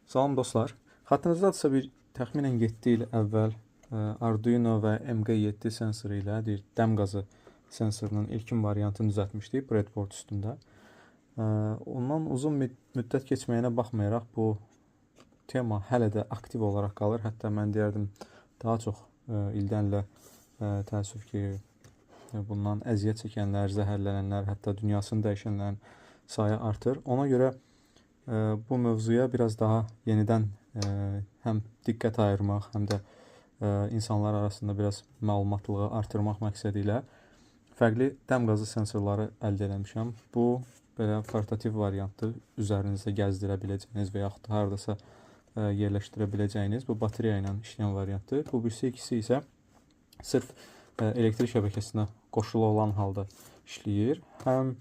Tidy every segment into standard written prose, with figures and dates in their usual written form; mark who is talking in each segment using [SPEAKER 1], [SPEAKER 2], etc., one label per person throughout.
[SPEAKER 1] Salam dostlar. Xatırınızdadırsa bir təxminən 7 il əvvəl Arduino və MQ7 sensoru ilə dəm qazı sensorunun ilkin variantını düzəltmişdik breadboard üstündə. Ondan uzun müddət keçməyinə baxmayaraq bu tema hələ də aktiv olaraq qalır. Hətta mən deyərdim daha çox ildən-ilə təəssüf ki bundan əziyyət çəkənlər, zəhərlənənlər, hətta dünyasını dəyişənlərin sayı artır. Ona görə bu mövzuya biraz daha yenidən həm diqqət ayırmaq, həm də insanlar arasında biraz məlumatlığı artırmaq məqsədi ilə fərqli dəm qazı sensorları əldə etmişəm. Bu belə portativ variantdır. Üzərinizdə gəzdirə biləcəyiniz və yaxud hardasa yerləşdirə biləcəyiniz bu batereya ilə işləyən variantdır. Bu birisi, ikisi isə sırf elektrik şəbəkəsinə qoşulu olan halda işləyir. Həm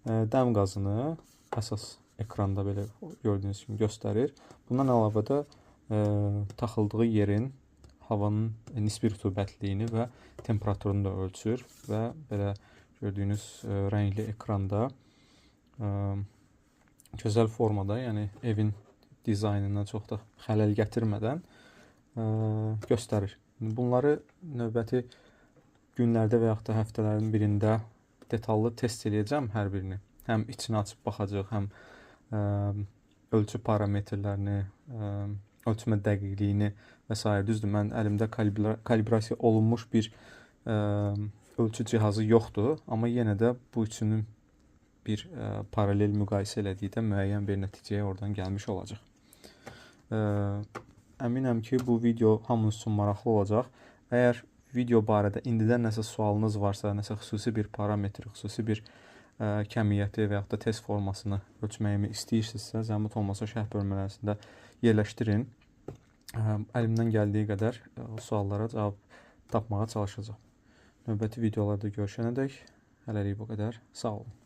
[SPEAKER 1] dəm qazını əsas ekranda belə gördüyünüz kimi göstərir. Bundan əlavə də taxıldığı yerin, havanın nisbi rütubətliyini və temperaturunu da ölçür və belə gördüyünüz rəngli ekranda gözəl formada, yəni evin dizaynına çox da xələl gətirmədən göstərir. Bunları növbəti günlərdə və yaxud da həftələrin birində detallı test edəcəm hər birini. Həm içini açıb baxacaq, həm ölçü parametrlərini, ölçmə dəqiqliyini və s. Düzdür, mən əlimdə kalibrasiya olunmuş bir ölçü cihazı yoxdur, amma yenə də bu üçünü bir paralel müqayisə elədikdə müəyyən bir nəticəyə oradan gəlmiş olacaq. Əminəm ki, bu video hamınız üçün maraqlı olacaq. Əgər video barədə indidən nəsə sualınız varsa, nəsə xüsusi bir parametr, xüsusi bir kəmiyyəti və yaxud da test formasını ölçməyimi istəyirsinizsə, zəhmət olmasa şərh bölmələrisində yerləşdirin. Əlimdən gəldiyi qədər suallara cavab tapmağa çalışacağam. Növbəti videolarda görüşənədək hələlik bu qədər. Sağ olun.